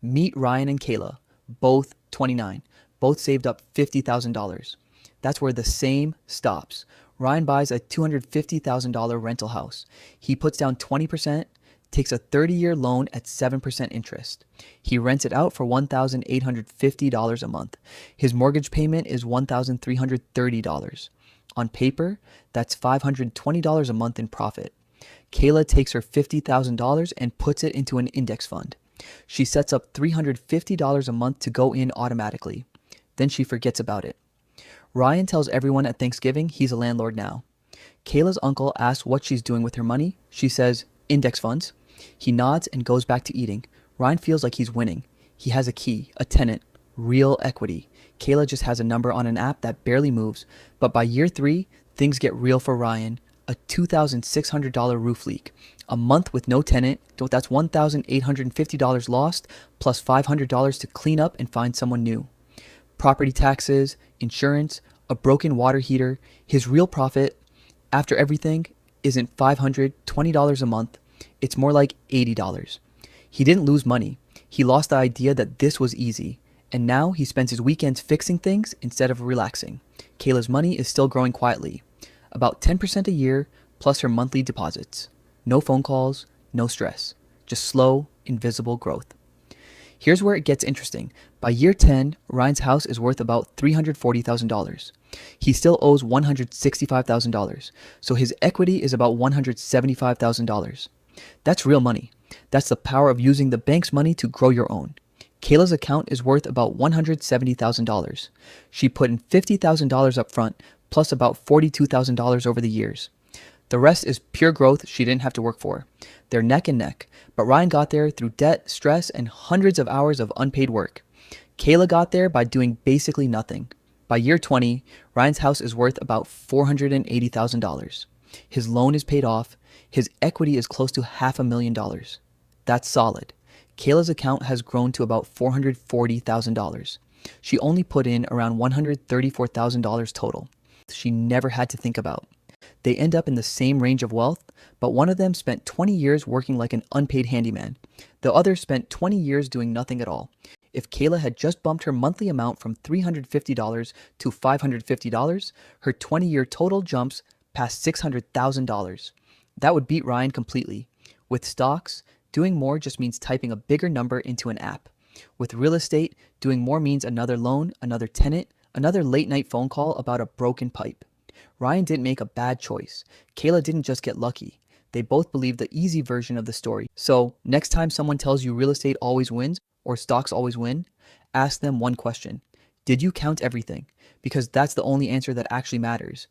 Meet Ryan and Kayla, both 29, both saved up $50,000. That's where the same stops. Ryan buys a $250,000 rental house. He puts down 20%, takes a 30-year loan at 7% interest. He rents it out for $1,850 a month. His mortgage payment is $1,330. On paper, that's $520 a month in profit. Kayla takes her $50,000 and puts it into an index fund. She sets up $350 a month to go in automatically. Then she forgets about it. Ryan tells everyone at Thanksgiving he's a landlord now. Kayla's uncle asks what she's doing with her money. She says, index funds. He nods and goes back to eating. Ryan feels like he's winning. He has a key, a tenant, real equity. Kayla just has a number on an app that barely moves. But by year 3, things get real for Ryan. A $2,600 roof leak. A month with no tenant, that's $1,850 lost, plus $500 to clean up and find someone new. Property taxes, insurance, a broken water heater. His real profit, after everything, isn't $520 a month. It's more like $80. He didn't lose money. He lost the idea that this was easy. And now he spends his weekends fixing things instead of relaxing. Kayla's money is still growing quietly. About 10% a year, plus her monthly deposits. No phone calls, no stress. Just slow, invisible growth. Here's where it gets interesting. By year 10, Ryan's house is worth about $340,000. He still owes $165,000, so his equity is about $175,000. That's real money. That's the power of using the bank's money to grow your own. Kayla's account is worth about $170,000. She put in $50,000 up front, plus about $42,000 over the years. The rest is pure growth she didn't have to work for. They're neck and neck, but Ryan got there through debt, stress, and hundreds of hours of unpaid work. Kayla got there by doing basically nothing. By year 20, Ryan's house is worth about $480,000. His loan is paid off. His equity is close to $500,000. That's solid. Kayla's account has grown to about $440,000. She only put in around $134,000 total. She never had to think about. They end up in the same range of wealth, but one of them spent 20 years working like an unpaid handyman. The other spent 20 years doing nothing at all. If Kayla had just bumped her monthly amount from $350 to $550, her 20-year total jumps past $600,000. That would beat Ryan completely. With stocks, doing more just means typing a bigger number into an app. With real estate, doing more means another loan, another tenant, another late-night phone call about a broken pipe. Ryan didn't make a bad choice. Kayla didn't just get lucky. They both believed the easy version of the story. So, next time someone tells you real estate always wins or stocks always win, ask them one question. Did you count everything? Because that's the only answer that actually matters.